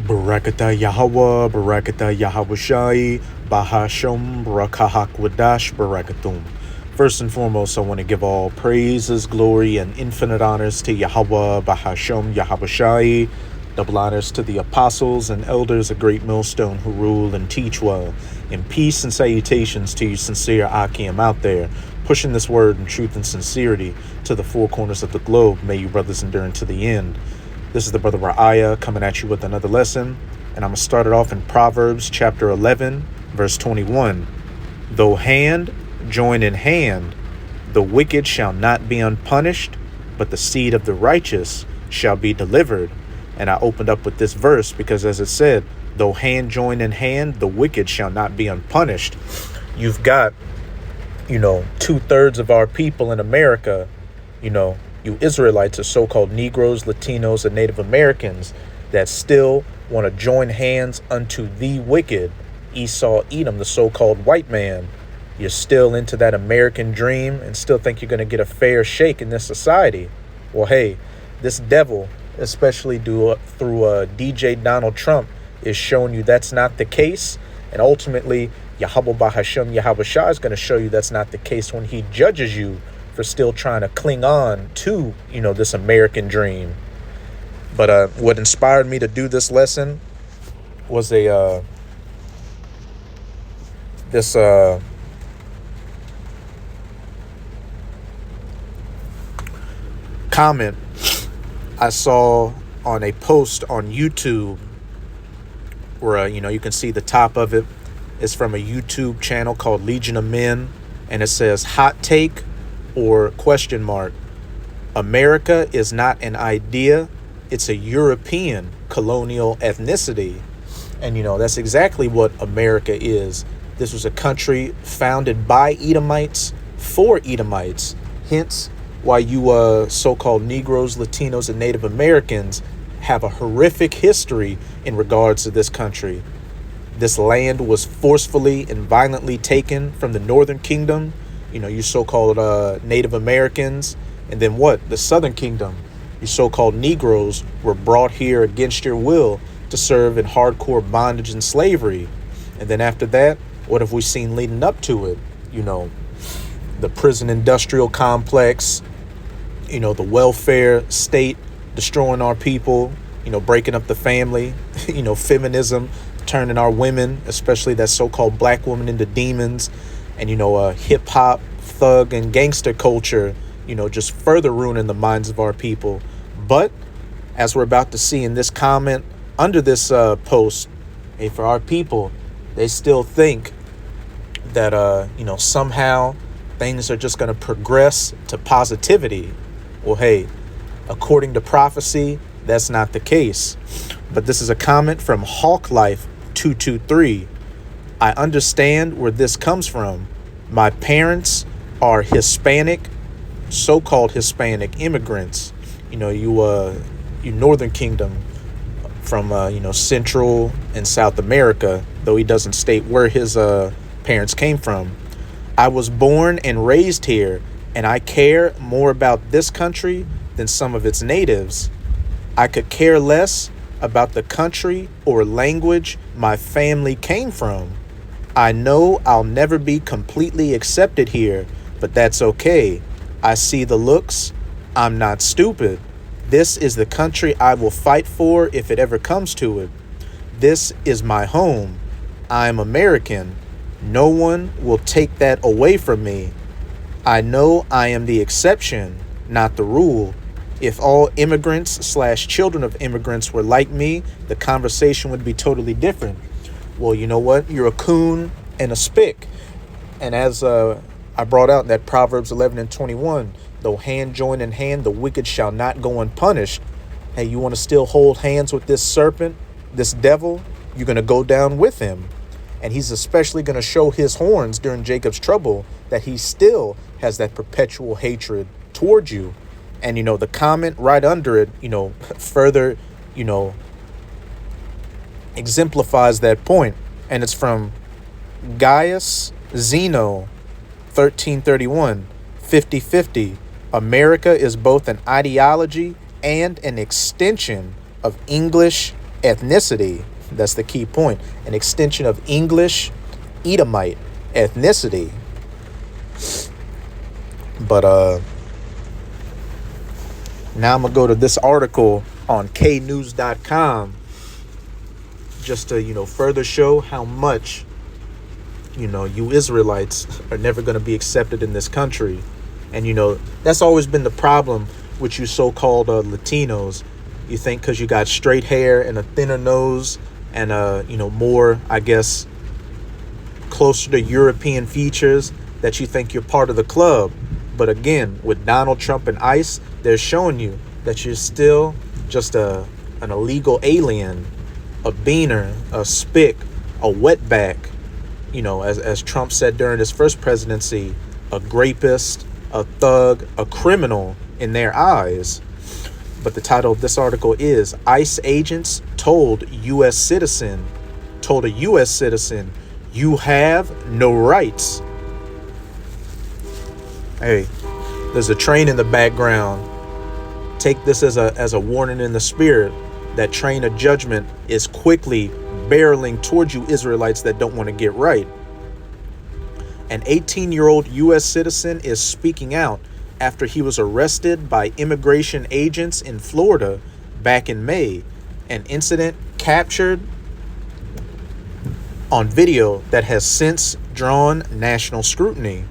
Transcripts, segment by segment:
Barakata Yahweh, Barakata Yahweh Bahasham, Barakahak Wadash, Barakatum. First and foremost, I want to give all praises, glory, and infinite honors to Yahweh, Bahasham, Yahweh. Double honors to the apostles and elders of Great Millstone who rule and teach well. And peace and salutations to you sincere Akim out there, pushing this word in truth and sincerity to the four corners of the globe. May you brothers endure to the end. This is the brother Ra'aya coming at you with another lesson, and I'm going to start it off in Proverbs chapter 11, verse 21. Though hand join in hand, the wicked shall not be unpunished, but the seed of the righteous shall be delivered. And I opened up with this verse because, as it said, though hand join in hand, the wicked shall not be unpunished. You've got, 2/3 of our people in America, you Israelites are so-called Negroes, Latinos, and Native Americans that still want to join hands unto the wicked, Esau, Edom, the so-called white man. You're still into that American dream and still think you're going to get a fair shake in this society. Well, hey, this devil, especially through DJ Donald Trump, is showing you that's not the case. And ultimately, Yahweh Bahasham Yahweh Shah is going to show you that's not the case when he judges you for still trying to cling on to, this American dream. But what inspired me to do this lesson was this comment I saw on a post on YouTube where, you can see the top of it. It's from a YouTube channel called Legion of Men, and it says, hot take or question mark, America is not an idea, it's a European colonial ethnicity. And, that's exactly what America is. This was a country founded by Edomites for Edomites. Hence why you so-called Negroes, Latinos, and Native Americans have a horrific history in regards to this country. This land was forcefully and violently taken from the Northern Kingdom, you so-called Native Americans, and then what? The Southern Kingdom. You so-called Negroes were brought here against your will to serve in hardcore bondage and slavery. And then after that, what have we seen leading up to it? The prison industrial complex, the welfare state destroying our people, breaking up the family, feminism, turning our women, especially that so-called black woman, into demons, and, hip-hop, thug, and gangster culture, just further ruining the minds of our people. But as we're about to see in this comment under this post, hey, for our people, they still think that, somehow things are just going to progress to positivity. Well, hey, according to prophecy, that's not the case. But this is a comment from Hawk Life 223. I understand where this comes from. My parents are Hispanic, so-called Hispanic immigrants. You Northern Kingdom from, Central and South America, though he doesn't state where his parents came from. I was born and raised here, and I care more about this country than some of its natives. I could care less about the country or language my family came from. I know I'll never be completely accepted here, but that's okay. I see the looks. I'm not stupid. This is the country I will fight for if it ever comes to it. This is my home. I'm American. No one will take that away from me. I know I am the exception, not the rule. If all immigrants/children of immigrants were like me, the conversation would be totally different. Well, you know what? You're a coon and a spick. And as I brought out in that Proverbs 11 and 21, though hand join in hand, the wicked shall not go unpunished. Hey, you want to still hold hands with this serpent, this devil? You're going to go down with him. And he's especially going to show his horns during Jacob's trouble that he still has that perpetual hatred towards you. And, the comment right under it, further, exemplifies that point. And it's from Gaius Zeno, 1331, 50-50. America is both an ideology and an extension of English ethnicity. That's the key point. An extension of English, Edomite, ethnicity. But now I'm going to go to this article on knews.com just to, further show how much, you Israelites are never going to be accepted in this country. And, that's always been the problem with you so-called Latinos. You think because you got straight hair and a thinner nose and, more, I guess, closer to European features that you think you're part of the club. But again, with Donald Trump and ICE, they're showing you that you're still just an illegal alien, a beaner, a spick, a wetback. As Trump said during his first presidency, a rapist, a thug, a criminal in their eyes. But the title of this article is ICE agents told a U.S. citizen, you have no rights. Hey, there's a train in the background. Take this as a warning in the spirit. That train of judgment is quickly barreling towards you Israelites that don't want to get right. An 18-year-old U.S. citizen is speaking out after he was arrested by immigration agents in Florida back in May. An incident captured on video that has since drawn national scrutiny.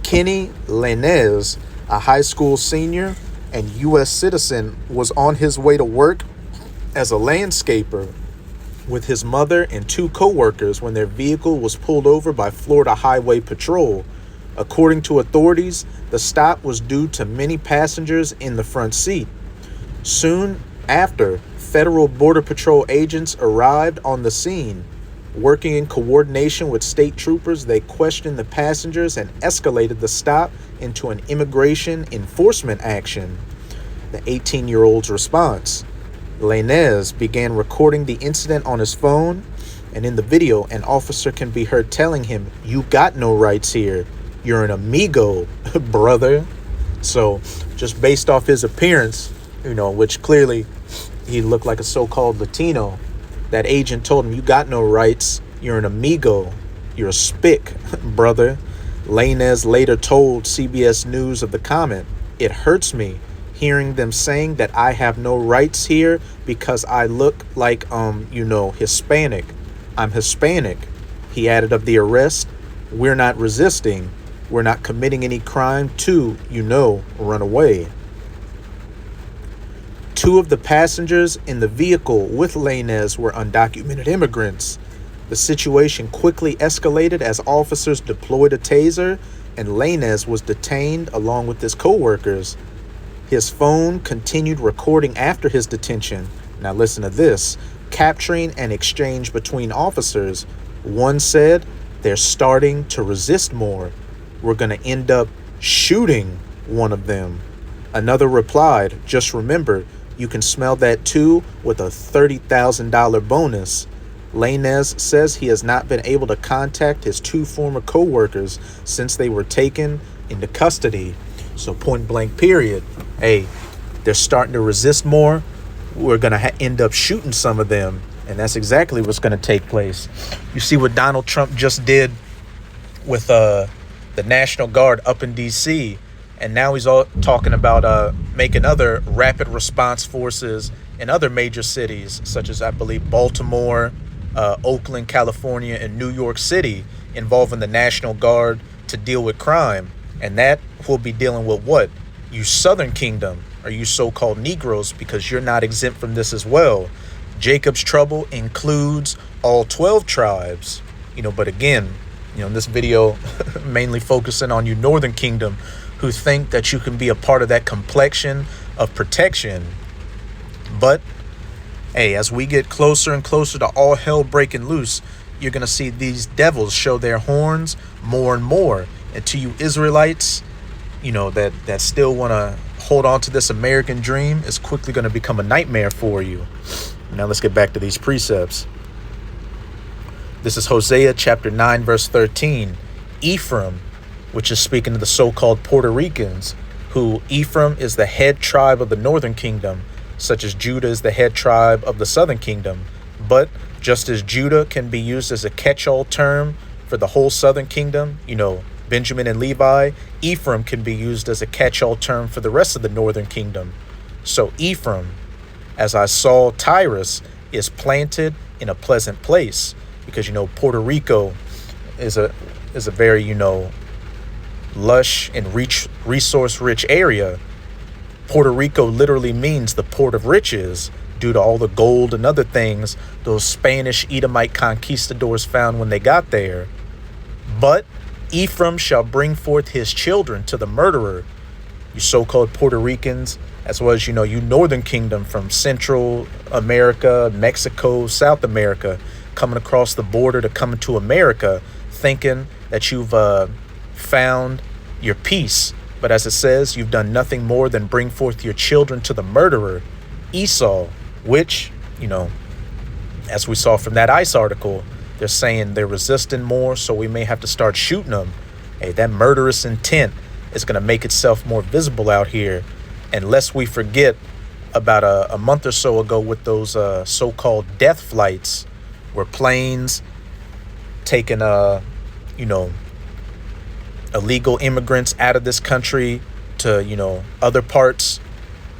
Kenny Lanez, a high school senior and U.S. citizen, was on his way to work as a landscaper with his mother and two co-workers when their vehicle was pulled over by Florida Highway Patrol. According to authorities, the stop was due to many passengers in the front seat. Soon after, Federal Border Patrol agents arrived on the scene. Working in coordination with state troopers, they questioned the passengers and escalated the stop into an immigration enforcement action. The 18-year-old's response: Lanez began recording the incident on his phone, and in the video, an officer can be heard telling him, "You got no rights here. You're an amigo, brother." So, just based off his appearance, which clearly he looked like a so-called Latino, that agent told him, "You got no rights. You're an amigo. You're a spick, brother." Lanez later told CBS News of the comment, "It hurts me hearing them saying that I have no rights here because I look like, Hispanic. I'm Hispanic." He added of the arrest, "We're not resisting. We're not committing any crime to, run away." Two of the passengers in the vehicle with Lanez were undocumented immigrants. The situation quickly escalated as officers deployed a taser, and Lanez was detained along with his co-workers. His phone continued recording after his detention. Now listen to this. Capturing an exchange between officers. One said, "They're starting to resist more. We're going to end up shooting one of them." Another replied, "Just remember, you can smell that too with a $30,000 bonus." Lanez says he has not been able to contact his two former co-workers since they were taken into custody. So point blank period. Hey, they're starting to resist more. We're going to end up shooting some of them. And that's exactly what's going to take place. You see what Donald Trump just did with the National Guard up in D.C. And now he's all talking about making other rapid response forces in other major cities, such as, I believe, Baltimore, Oakland, California, and New York City, involving the National Guard to deal with crime. And that will be dealing with what? You Southern Kingdom, or you so-called Negroes, because you're not exempt from this as well. Jacob's trouble includes all 12 tribes. But again, in this video, mainly focusing on you Northern Kingdom, who think that you can be a part of that complexion of protection. But hey, as we get closer and closer to all hell breaking loose, you're going to see these devils show their horns more and more. And to you Israelites, that still want to hold on to this American dream, is quickly going to become a nightmare for you. Now let's get back to these precepts. This is Hosea chapter 9, verse 13. Ephraim, which is speaking to the so-called Puerto Ricans, who Ephraim is the head tribe of the Northern Kingdom, such as Judah is the head tribe of the southern kingdom. But just as Judah can be used as a catch-all term for the whole southern kingdom, Benjamin and Levi, Ephraim can be used as a catch-all term for the rest of the northern kingdom. So Ephraim, as I saw Tyrus, is planted in a pleasant place, because Puerto Rico is a very lush and resource-rich area. Puerto Rico literally means the port of riches, due to all the gold and other things those Spanish Edomite conquistadors found when they got there. But Ephraim shall bring forth his children to the murderer. You so-called Puerto Ricans, as well as, you Northern Kingdom from Central America, Mexico, South America, coming across the border to come into America, thinking that you've found your peace. But as it says, you've done nothing more than bring forth your children to the murderer, Esau, which, as we saw from that ICE article, they're saying they're resisting more, so we may have to start shooting them. Hey, that murderous intent is going to make itself more visible out here. And lest we forget about a month or so ago with those so-called death flights, where planes taking, illegal immigrants out of this country to, other parts,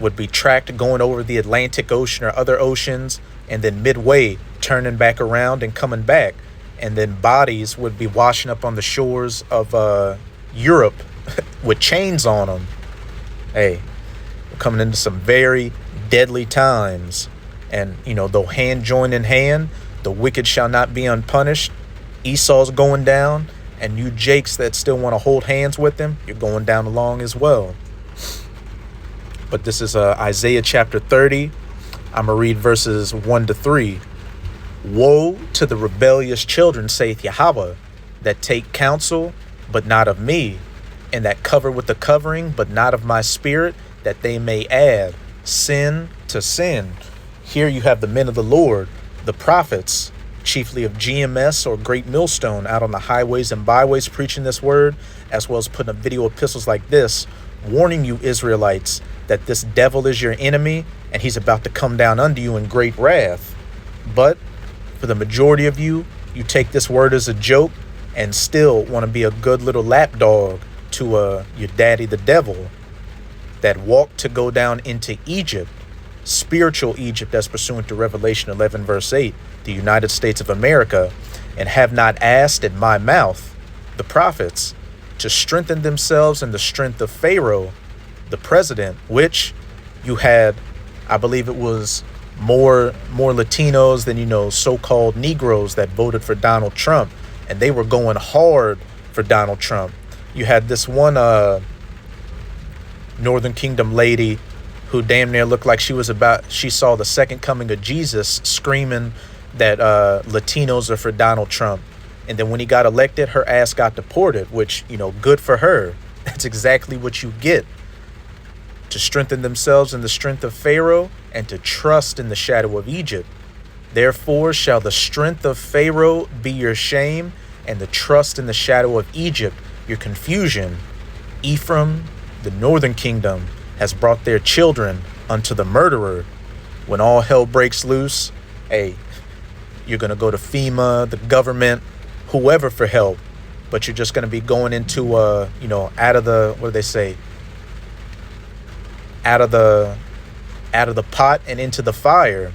would be tracked going over the Atlantic Ocean or other oceans, and then midway turning back around and coming back. And then bodies would be washing up on the shores of Europe with chains on them. Hey, we're coming into some very deadly times. And, though hand join in hand, the wicked shall not be unpunished. Esau's going down, and you Jakes that still want to hold hands with him, you're going down along as well. But this is Isaiah chapter 30. I'm going to read verses 1-3. Woe to the rebellious children, saith Yahweh, that take counsel, but not of me, and that cover with the covering, but not of my spirit, that they may add sin to sin. Here you have the men of the Lord, the prophets, chiefly of GMS or Great Millstone, out on the highways and byways preaching this word, as well as putting up video epistles like this, warning you Israelites that this devil is your enemy and he's about to come down unto you in great wrath. But for the majority of you, you take this word as a joke and still want to be a good little lapdog to your daddy the devil, that walked to go down into Egypt, spiritual Egypt as pursuant to Revelation 11 verse 8, the United States of America, and have not asked at my mouth, the prophets, to strengthen themselves in the strength of Pharaoh, the president, which you had, I believe it was more Latinos than, so-called Negroes that voted for Donald Trump, and they were going hard for Donald Trump. You had this one Northern Kingdom lady who damn near looked like she saw the second coming of Jesus, screaming that Latinos are for Donald Trump. And then when he got elected, her ass got deported, which, good for her. That's exactly what you get. To strengthen themselves in the strength of Pharaoh and to trust in the shadow of Egypt. Therefore shall the strength of Pharaoh be your shame, and the trust in the shadow of Egypt your confusion. Ephraim, the northern kingdom, has brought their children unto the murderer. When all hell breaks loose, hey, you're going to go to FEMA, the government, whoever for help. But you're just going to be going into, out of the, what do they say? Out of the pot and into the fire.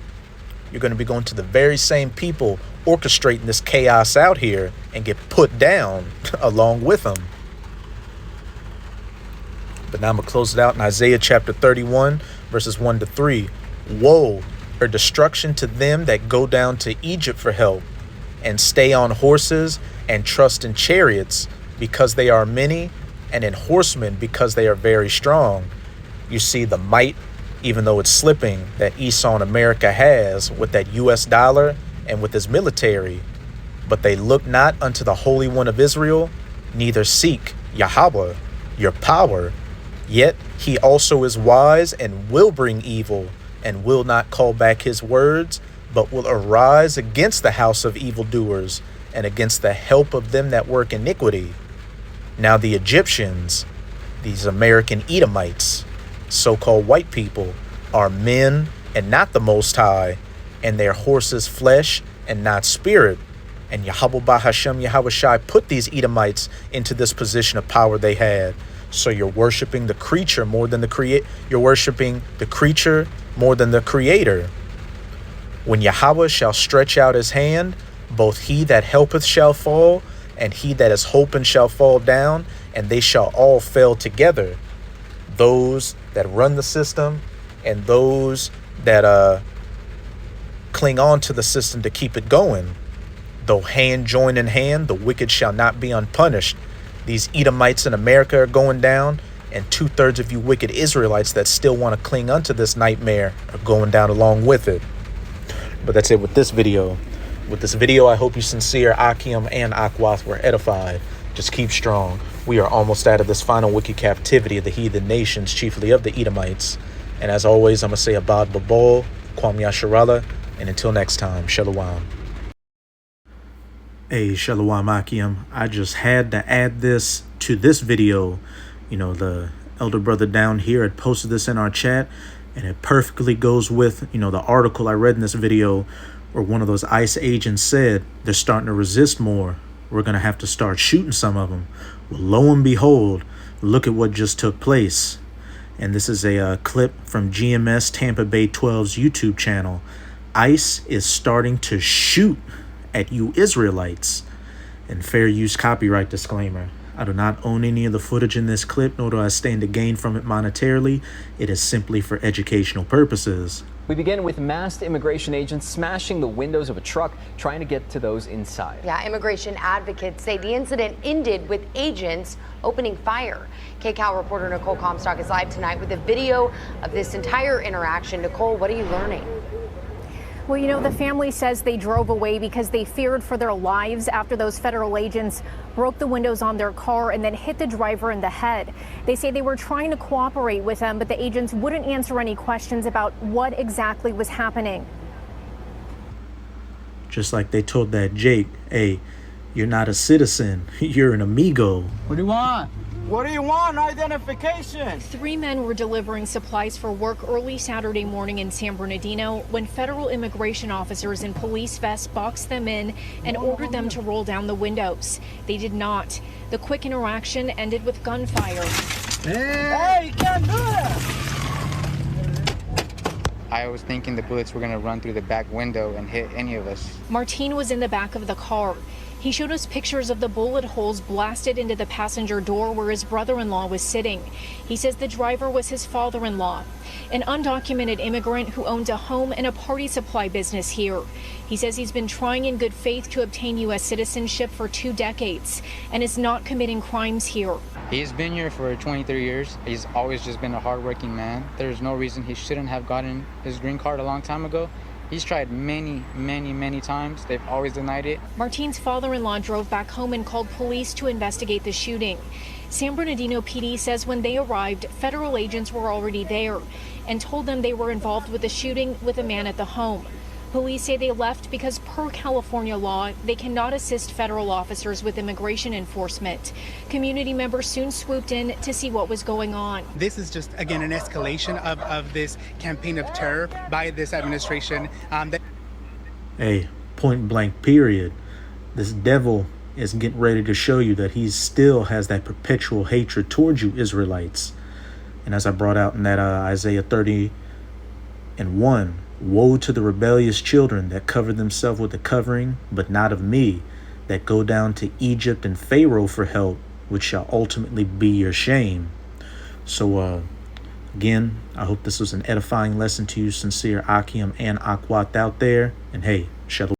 You're going to be going to the very same people orchestrating this chaos out here and get put down along with them. But now I'm going to close it out in Isaiah chapter 31, verses 1-3. Woe or destruction to them that go down to Egypt for help, and stay on horses and trust in chariots, because they are many, and in horsemen, because they are very strong. You see the might, even though it's slipping, that Esau in America has with that US dollar and with his military. But they look not unto the Holy One of Israel, neither seek Yahweh, your power. Yet he also is wise and will bring evil, and will not call back his words, but will arise against the house of evildoers, and against the help of them that work iniquity. Now the Egyptians, these American Edomites, so-called white people, are men and not the Most High, and their horses flesh and not spirit. And Yahweh Bahashem Yahushai put these Edomites into this position of power they had. So you're worshiping the creature more than the You're worshiping the creature more than the creator. When Yahweh shall stretch out his hand, both he that helpeth shall fall, and he that is hoping shall fall down, and they shall all fail together. Those that run the system and those that cling on to the system to keep it going. Though hand join in hand, the wicked shall not be unpunished. These Edomites in America are going down, and 2/3 of you wicked Israelites that still want to cling unto this nightmare are going down along with it. But that's it with this video. With this video, I hope you sincere Akim and Akwath were edified. Just keep strong. We are almost out of this final wicked captivity of the heathen nations, chiefly of the Edomites. And as always, I'm going to say Abad Babal, Kwam Yasharallah, and until next time, Shalom. Hey, Shalom Akim. I just had to add this to this video. You know, the elder brother down here had posted this in our chat, and it perfectly goes with, you know, the article I read in this video where one of those ICE agents said they're starting to resist more. We're going to have to start shooting some of them. Well, lo and behold, look at what just took place. And this is a clip from GMS Tampa Bay 12's YouTube channel. ICE is starting to shoot at you Israelites. And fair use copyright disclaimer. I do not own any of the footage in this clip, nor do I stand to gain from it monetarily. It is simply for educational purposes. We begin with masked immigration agents smashing the windows of a truck, trying to get to those inside. Yeah, immigration advocates say the incident ended with agents opening fire. KCAL reporter Nicole Comstock is live tonight with a video of this entire interaction. Nicole, what are you learning? Well, you know, the family says they drove away because they feared for their lives after those federal agents broke the windows on their car and then hit the driver in the head. They say they were trying to cooperate with them, but the agents wouldn't answer any questions about what exactly was happening. Just like they told that Jake, hey, you're not a citizen, you're an amigo. What do you want? What do you want? Identification. 3 men were delivering supplies for work early Saturday morning in San Bernardino when federal immigration officers in police vests boxed them in and ordered them to roll down the windows. They did not. The quick interaction ended with gunfire. Hey, you can't do that! I was thinking the bullets were going to run through the back window and hit any of us. Martin was in the back of the car. He showed us pictures of the bullet holes blasted into the passenger door where his brother-in-law was sitting. He says the driver was his father-in-law, an undocumented immigrant who owns a home and a party supply business here. He says he's been trying in good faith to obtain U.S. citizenship for 2 decades and is not committing crimes here. He's been here for 23 years. He's always just been a hardworking man. There's no reason he shouldn't have gotten his green card a long time ago. He's tried many times. They've always denied it. Martin's father-in-law drove back home and called police to investigate the shooting. San Bernardino PD says when they arrived, federal agents were already there and told them they were involved with the shooting with a man at the home. Police say they left because per California law, they cannot assist federal officers with immigration enforcement. Community members soon swooped in to see what was going on. This is just, again, an escalation of this campaign of terror by this administration. Hey, point blank period. This devil is getting ready to show you that he still has that perpetual hatred towards you Israelites. And as I brought out in that Isaiah 30:1, woe to the rebellious children that cover themselves with the covering, but not of me, that go down to Egypt and Pharaoh for help, which shall ultimately be your shame. So, again, I hope this was an edifying lesson to you, sincere Akim and Akwat out there. And hey, Shalom.